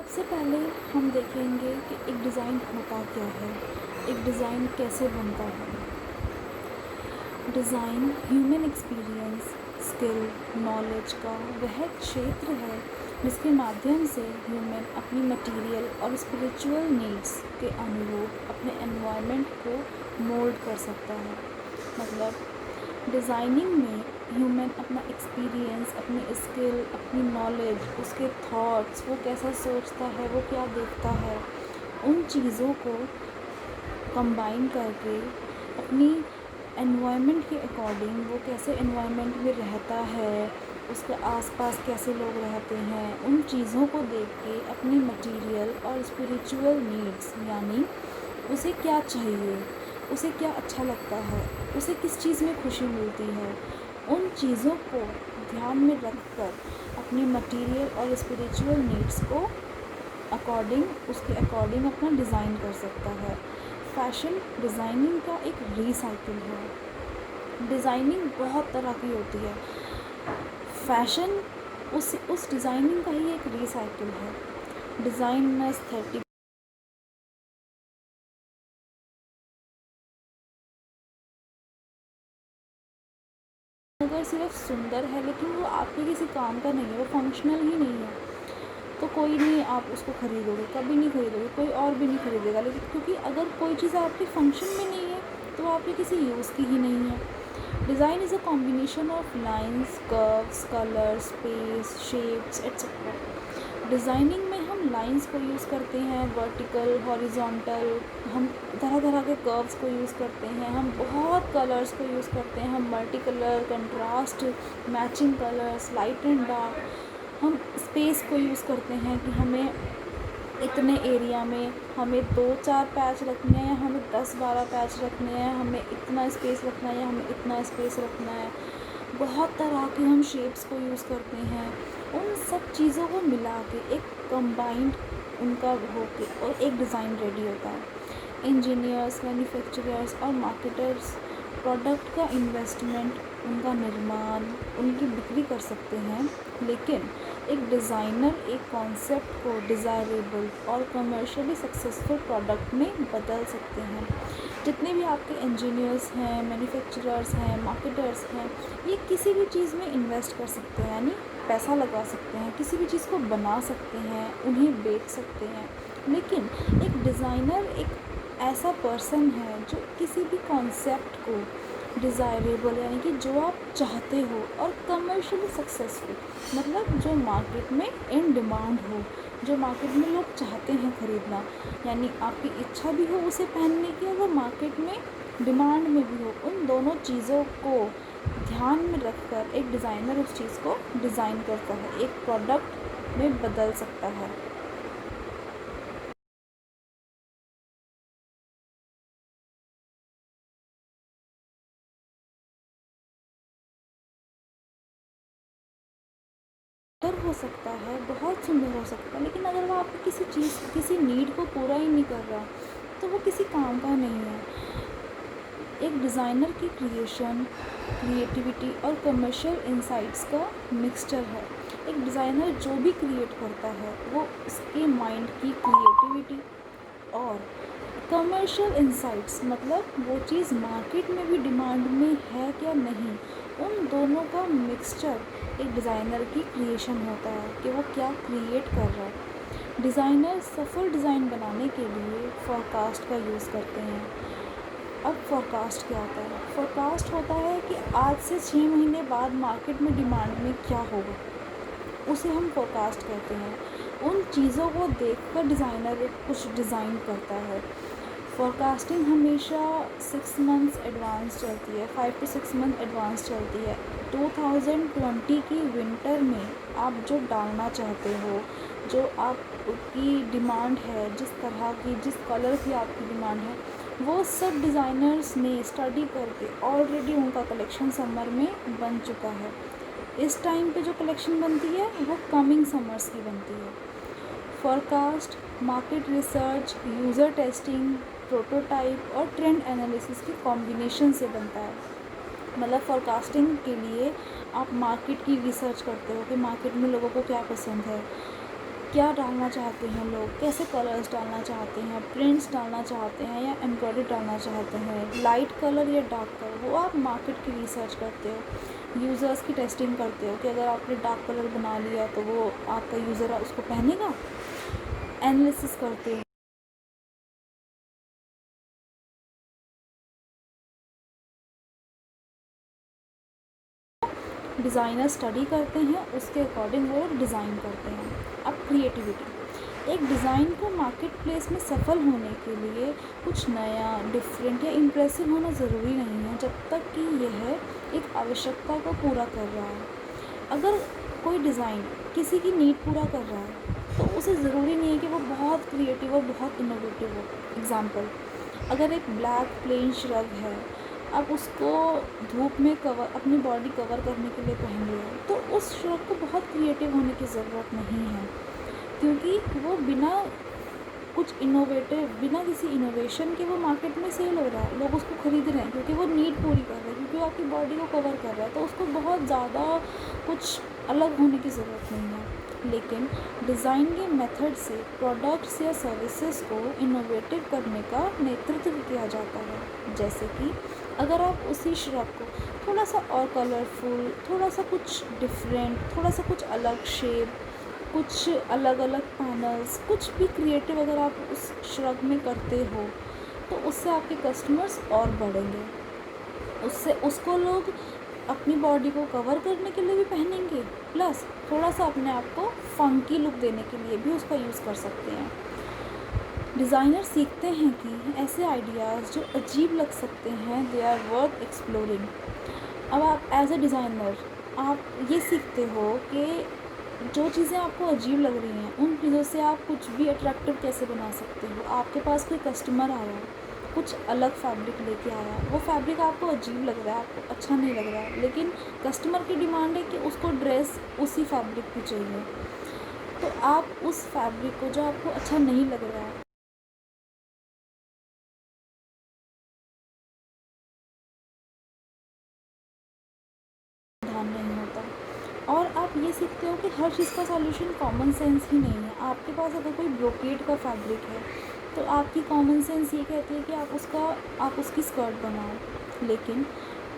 सबसे पहले हम देखेंगे कि एक डिज़ाइन होता क्या है, एक डिज़ाइन कैसे बनता है। Design human experience, skill, knowledge का वह क्षेत्र है जिसके माध्यम से ह्यूमन अपनी मटेरियल और स्पिरिचुअल नीड्स के अनुरूप अपने एनवायरनमेंट को मोल्ड कर सकता है। मतलब डिज़ाइनिंग में ह्यूमन अपना एक्सपीरियंस, अपनी स्किल, अपनी नॉलेज, उसके थॉट्स, वो कैसा सोचता है, वो क्या देखता है, उन चीज़ों को कंबाइन करके अपनी एनवायरनमेंट के अकॉर्डिंग वो कैसे एनवायरनमेंट में रहता है, उसके आसपास कैसे लोग रहते हैं, उन चीज़ों को देख के अपनी मटेरियल और स्पिरिचुअल नीड्स यानी उसे क्या चाहिए, उसे क्या अच्छा लगता है, उसे किस चीज़ में खुशी मिलती है, उन चीज़ों को ध्यान में रख कर अपनी मटेरियल और स्पिरिचुअल नीड्स को उसके अकॉर्डिंग अपना डिज़ाइन कर सकता है। फैशन डिज़ाइनिंग का एक रीसाइकिल है। डिज़ाइनिंग बहुत तरह की होती है, फैशन उस डिज़ाइनिंग का ही एक रीसाइकिल है। डिज़ाइन में एस्थेटिक अगर सिर्फ सुंदर है लेकिन वो आपके किसी काम का नहीं है, वो फंक्शनल ही नहीं है, तो कोई नहीं आप उसको ख़रीदोगे, कभी नहीं ख़रीदोगे, कोई और भी नहीं ख़रीदेगा। लेकिन क्योंकि अगर कोई चीज़ आपके फंक्शन में नहीं है तो वो आपके किसी यूज़ की ही नहीं है। Design is a combination of lines, curves, colour, space, shapes etcetera. Designing में हम लाइंस को यूज़ करते हैं, वर्टिकल, हॉरिजॉन्टल, हम तरह तरह के कर्व्स को यूज़ करते हैं, हम बहुत कलर्स को यूज़ करते हैं, हम multi colour, contrast, matching colours, light and dark. हम स्पेस को यूज़ करते हैं कि हमें इतने एरिया में हमें 2-4 पैच रखने हैं, हमें 10-12 पैच रखने हैं, हमें इतना स्पेस रखना है या हमें इतना स्पेस रखना है। बहुत तरह के हम शेप्स को यूज़ करते हैं। उन सब चीज़ों को मिला के एक कंबाइंड उनका होके और एक डिज़ाइन रेडी होता है। इंजीनियर्स, मैन्युफैक्चरर्स और मार्केटर्स प्रोडक्ट का इन्वेस्टमेंट, उनका निर्माण, उनकी बिक्री कर सकते हैं, लेकिन एक डिज़ाइनर एक कॉन्सेप्ट को डिज़ायरेबल और कमर्शियली सक्सेसफुल प्रोडक्ट में बदल सकते हैं। जितने भी आपके इंजीनियर्स हैं, मैन्युफैक्चरर्स हैं, मार्केटर्स हैं, ये किसी भी चीज़ में इन्वेस्ट कर सकते हैं, यानी पैसा लगा सकते हैं, किसी भी चीज़ को बना सकते हैं, उन्हें बेच सकते हैं। लेकिन एक डिज़ाइनर एक ऐसा पर्सन है जो किसी भी कॉन्सेप्ट को डिज़ायरेबल यानी कि जो आप चाहते हो और कमर्शियली सक्सेसफुल मतलब जो मार्केट में इन डिमांड हो, जो मार्केट में लोग चाहते हैं ख़रीदना, यानी आपकी इच्छा भी हो उसे पहनने की और वो मार्केट में डिमांड में भी हो, उन दोनों चीज़ों को ध्यान में रखकर एक डिज़ाइनर उस चीज़ को डिज़ाइन करता है, एक प्रोडक्ट में बदल सकता है। सुंदर हो सकता है, बहुत सुंदर हो सकता है, लेकिन अगर वो आपकी किसी चीज़, किसी नीड को पूरा ही नहीं कर रहा तो वो किसी काम का नहीं है। एक डिज़ाइनर की क्रिएशन, क्रिएटिविटी और कमर्शियल इंसाइट्स का मिक्सचर है। एक डिज़ाइनर जो भी क्रिएट करता है वो उसके माइंड की क्रिएटिविटी और कमर्शियल इंसाइट्स मतलब वो चीज़ मार्केट में भी डिमांड में है क्या नहीं, उन दोनों का मिक्सचर एक डिज़ाइनर की क्रिएशन होता है कि वो क्या क्रिएट कर रहा है। डिज़ाइनर सफल डिज़ाइन बनाने के लिए फोरकास्ट का यूज़ करते हैं। अब फोरकास्ट क्या होता है? फोरकास्ट होता है कि आज से 6 महीने बाद मार्केट में डिमांड में क्या होगा, उसे हम फोरकास्ट कहते हैं। उन चीज़ों को देखकर डिज़ाइनर कुछ डिज़ाइन करता है। फोरकास्टिंग हमेशा 6 मंथ्स एडवांस चलती है, 5 to 6 मंथ एडवांस चलती है। 2020 की विंटर में आप जो डालना चाहते हो, जो आपकी डिमांड है, जिस तरह की, जिस कलर की आपकी डिमांड है, वो सब डिज़ाइनर्स ने स्टडी करके ऑलरेडी उनका कलेक्शन समर में बन चुका है। इस टाइम पे जो कलेक्शन बनती है वो कमिंग समर्स की बनती है। Forecast market research, user testing, prototype और ट्रेंड एनालिसिस की कॉम्बिनेशन से बनता है। मतलब फोरकास्टिंग के लिए आप मार्केट की रिसर्च करते हो कि मार्केट में लोगों को क्या पसंद है, क्या डालना चाहते हैं लोग, कैसे कलर्स डालना चाहते हैं, प्रिंट्स डालना चाहते हैं या एम्ब्रॉयडरी डालना चाहते हैं, लाइट कलर या डार्क कलर, वो आप मार्केट की रिसर्च करते हो, यूज़र्स की टेस्टिंग करते हो कि अगर आपने डार्क कलर बना लिया तो वो आपका यूज़र उसको पहनेगा, एनालिसिस करते हो। डिज़ाइनर स्टडी करते हैं, उसके अकॉर्डिंग वो डिज़ाइन करते हैं। अब क्रिएटिविटी, एक डिज़ाइन को मार्केट प्लेस में सफल होने के लिए कुछ नया, डिफरेंट या इम्प्रेसिव होना ज़रूरी नहीं है, जब तक कि यह एक आवश्यकता को पूरा कर रहा है। अगर कोई डिज़ाइन किसी की नीड पूरा कर रहा है तो उसे ज़रूरी नहीं है कि वो बहुत क्रिएटिव और बहुत इनोवेटिव हो। एग्ज़ाम्पल, अगर एक ब्लैक प्लेन श्रग है, आप उसको धूप में कवर, अपनी बॉडी कवर करने के लिए पहन रहे हो, तो उस श्रग को बहुत क्रिएटिव होने की ज़रूरत नहीं है, क्योंकि वो बिना कुछ इनोवेटिव, बिना किसी इनोवेशन के वो मार्केट में सेल हो रहा है, लोग उसको ख़रीद रहे हैं क्योंकि वो नीड पूरी कर रहा है, क्योंकि वो आपकी बॉडी को कवर कर रहा है, तो उसको बहुत ज़्यादा कुछ अलग होने की ज़रूरत नहीं है। लेकिन डिज़ाइन के मेथड से प्रोडक्ट्स या सर्विसेज को इनोवेटिव करने का नेतृत्व किया जाता है। जैसे कि अगर आप उसी श्रग को थोड़ा सा और कलरफुल, थोड़ा सा कुछ डिफरेंट, थोड़ा सा कुछ अलग शेप, कुछ अलग अलग पैनल्स, कुछ भी क्रिएटिव अगर आप उस श्रग में करते हो तो उससे आपके कस्टमर्स और बढ़ेंगे, उससे उसको लोग अपनी बॉडी को कवर करने के लिए भी पहनेंगे, प्लस थोड़ा सा अपने आप को फंकी लुक देने के लिए भी उसका यूज़ कर सकते हैं। डिज़ाइनर सीखते हैं कि ऐसे आइडियाज़ जो अजीब लग सकते हैं, दे आर वर्थ एक्सप्लोरिंग। अब आप एज ए डिज़ाइनर आप ये सीखते हो कि जो चीज़ें आपको अजीब लग रही हैं उन चीज़ों से आप कुछ भी अट्रैक्टिव कैसे बना सकते हो। आपके पास कोई कस्टमर आया, कुछ अलग फैब्रिक लेके आया, वो फैब्रिक आपको अजीब लग रहा है, आपको अच्छा नहीं लग रहा है, लेकिन कस्टमर की डिमांड है कि उसको ड्रेस उसी फैब्रिक की चाहिए, तो आप उस फैब्रिक को जो आपको अच्छा नहीं लग रहा है ध्यान नहीं होता। और आप ये सीखते हो कि हर चीज़ का सॉल्यूशन कॉमन सेंस ही नहीं है। आपके पास अगर कोई ब्रोकेड का फैब्रिक है तो आपकी कॉमन सेंस ये कहती है कि आप उसकी स्कर्ट बनाओ, लेकिन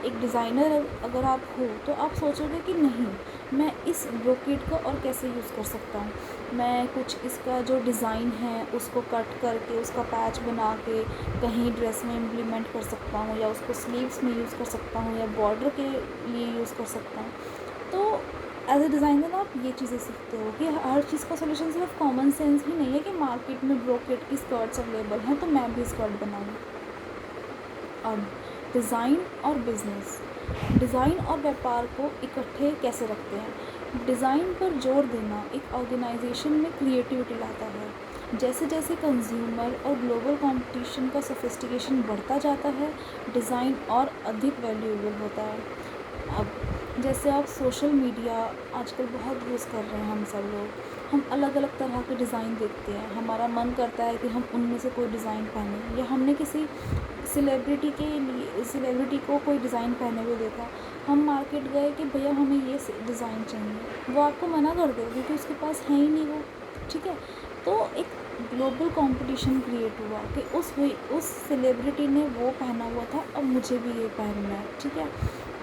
एक डिज़ाइनर अगर आप हो तो आप सोचोगे कि नहीं, मैं इस ब्रोकेड को और कैसे यूज़ कर सकता हूँ, मैं कुछ इसका जो डिज़ाइन है उसको कट करके उसका पैच बना के कहीं ड्रेस में इम्प्लीमेंट कर सकता हूँ, या उसको स्लीव्स में यूज़ कर सकता हूँ, या बॉर्डर के लिए यूज़ कर सकता हूँ। तो एज ए डिज़ाइनर आप ये चीज़ें सीखते हो कि हर चीज़ का सोल्यूशन सिर्फ कॉमन सेंस ही नहीं है कि मार्केट में ब्रोकेड की स्कर्ट्स अवेलेबल हैं तो मैं भी स्कर्ट बनाऊँ। अब डिज़ाइन और बिज़नेस, डिज़ाइन और व्यापार को इकट्ठे कैसे रखते हैं। डिज़ाइन पर जोर देना एक ऑर्गेनाइजेशन में क्रिएटिविटी लाता है। जैसे जैसे कंज्यूमर और ग्लोबल कंपटीशन का सोफिस्टिकेशन बढ़ता जाता है, डिज़ाइन और अधिक वैल्यूएबल होता है। अब जैसे आप सोशल मीडिया आजकल बहुत यूज़ कर रहे हैं, हम सब लोग, हम अलग अलग तरह के डिज़ाइन देखते हैं, हमारा मन करता है कि हम उनमें से कोई डिज़ाइन पहने, या हमने किसी सेलिब्रिटी को कोई डिज़ाइन पहने हुए देखा, हम मार्केट गए कि भैया हमें ये डिज़ाइन चाहिए, वो आपको मना कर दे क्योंकि उसके पास है ही नहीं वो, ठीक है। तो एक ग्लोबल कंपटीशन क्रिएट हुआ कि उस सेलिब्रिटी ने वो पहना हुआ था, अब मुझे भी ये पहनना है, ठीक है।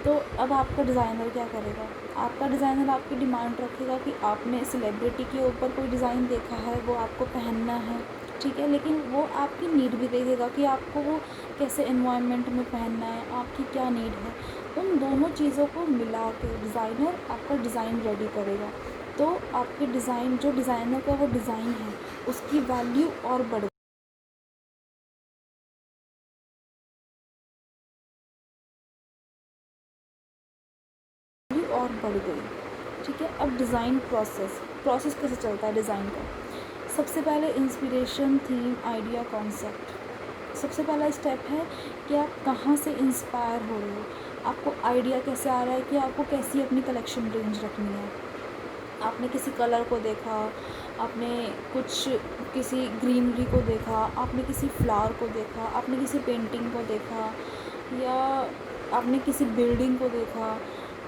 तो अब आपका डिज़ाइनर क्या करेगा, आपका डिज़ाइनर आपकी डिमांड रखेगा कि आपने सेलिब्रिटी के ऊपर कोई डिज़ाइन देखा है, वो आपको पहनना है, ठीक है, लेकिन वो आपकी नीड भी देखेगा कि आपको वो कैसे एनवायरनमेंट में पहनना है, आपकी क्या नीड है। उन दोनों चीज़ों को मिला के डिज़ाइनर आपका डिज़ाइन रेडी करेगा, तो आपके डिज़ाइन, जो डिज़ाइनर का वो डिज़ाइन है, उसकी वैल्यू और बढ़ गई, ठीक है। अब डिज़ाइन प्रोसेस कैसे चलता है डिज़ाइन का। सबसे पहले इंस्पिरेशन, थीम, आइडिया, कॉन्सेप्ट। सबसे पहला स्टेप है कि आप कहाँ से इंस्पायर हो रहे हो, आपको आइडिया कैसे आ रहा है कि आपको कैसी अपनी कलेक्शन रेंज रखनी है। आपने किसी कलर को देखा, आपने कुछ किसी ग्रीनरी को देखा, आपने किसी फ्लावर को देखा, आपने किसी पेंटिंग को देखा, या आपने किसी बिल्डिंग को देखा,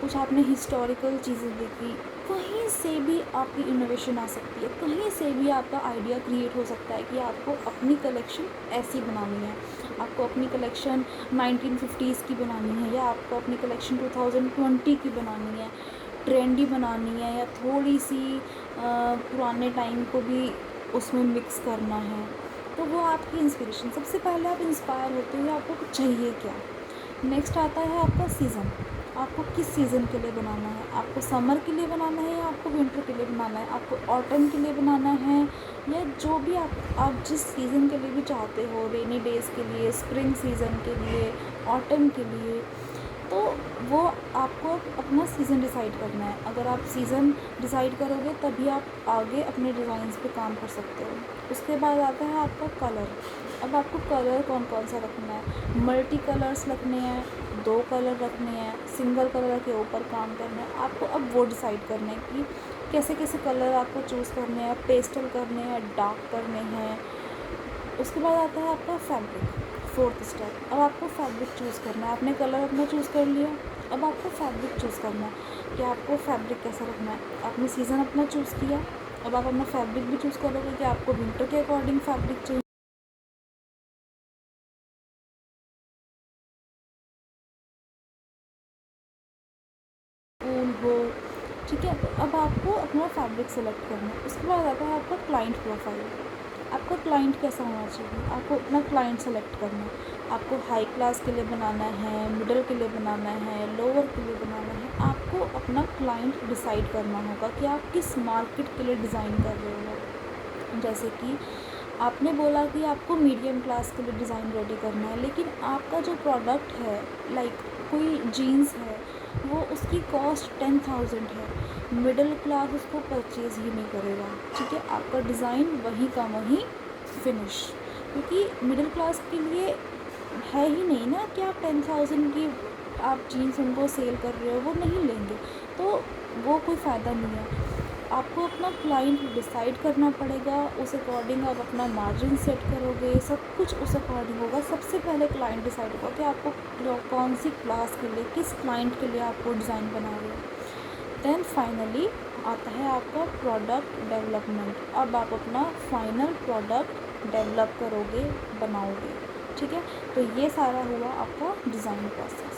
कुछ आपने हिस्टोरिकल चीज़ें देखी, कहीं से भी आपकी इनोवेशन आ सकती है, कहीं से भी आपका आइडिया क्रिएट हो सकता है कि आपको अपनी कलेक्शन ऐसी बनानी है, आपको अपनी कलेक्शन 1950s की बनानी है, या आपको अपनी कलेक्शन 2020 की बनानी है, ट्रेंडी बनानी है, या थोड़ी सी पुराने टाइम को भी उसमें मिक्स करना है। तो वो आपकी इंस्पिरेशन, सबसे पहले आप इंस्पायर होते हो आपको चाहिए क्या। नेक्स्ट आता है आपका सीज़न, आपको किस सीज़न के लिए बनाना है, आपको समर के लिए बनाना है या आपको विंटर के लिए बनाना है, आपको ऑटम के लिए बनाना है, या जो भी आप जिस सीज़न के लिए भी चाहते हो, रेनी डेज़ के लिए, स्प्रिंग सीज़न के लिए, ऑटम के लिए, तो वो आपको अपना सीज़न डिसाइड करना है। अगर आप सीज़न डिसाइड करोगे तभी आप आगे अपने डिज़ाइंस पे काम कर सकते हो। उसके बाद आता है आपका कलर। अब आपको कलर कौन कौन सा रखना है, मल्टी कलर्स रखने हैं, 2 कलर रखने हैं, सिंगल कलर के ऊपर काम करना है, आपको अब वो डिसाइड करना है कि कैसे कैसे कलर आपको चूज़ करने हैं, पेस्टल करने हैं, डार्क करने हैं। उसके बाद आता है आपका फैब्रिक, फोर्थ स्टेप। अब आपको फैब्रिक चूज़ करना है, आपने कलर अपना चूज़ कर लिया, अब आपको फैब्रिक चूज़ करना है कि आपको फैब्रिक कैसा रखना है। आपने सीज़न अपना चूज़ किया, अब आप अपना फैब्रिक भी चूज़ करोगे कि आपको विंटर के अकॉर्डिंग फैब्रिक चाहिए, ऊल हो, ठीक है। तो अब आपको अपना फैब्रिक सेलेक्ट करना है। उसके बाद आता है आपका क्लाइंट प्रोफाइल, आपका क्लाइंट कैसा होना चाहिए, आपको अपना क्लाइंट सेलेक्ट करना है। आपको हाई क्लास के लिए बनाना है, मिडिल के लिए बनाना है, लोअर के लिए बनाना है, आपको अपना क्लाइंट डिसाइड करना होगा कि आप किस मार्केट के लिए डिज़ाइन कर रहे हो। जैसे कि आपने बोला कि आपको मीडियम क्लास के लिए डिज़ाइन रेडी करना है, लेकिन आपका जो प्रोडक्ट है, लाइक कोई जीन्स है, वो उसकी कॉस्ट 10,000 है, मिडिल क्लास उसको परचेज़ ही नहीं करेगा, ठीक है। आपका डिज़ाइन वहीं का वहीं फिनिश, क्योंकि मिडिल क्लास के लिए है ही नहीं ना कि आप 10,000 की आप जीन्स उनको सेल कर रहे हो, वो नहीं लेंगे, तो वो कोई फ़ायदा नहीं है। आपको अपना क्लाइंट डिसाइड करना पड़ेगा, उस अकॉर्डिंग आप अपना मार्जिन सेट करोगे, सब कुछ उस अकॉर्डिंग होगा। सबसे पहले क्लाइंट डिसाइड होगा कि आपको कौन सी क्लास के लिए, किस क्लाइंट के लिए आपको डिज़ाइन बना रहे हो। देन फाइनली आता है आपका प्रोडक्ट डेवलपमेंट। अब आप अपना फाइनल प्रोडक्ट डेवलप करोगे, बनाओगे, ठीक है। तो ये सारा हुआ आपका डिज़ाइन प्रोसेस।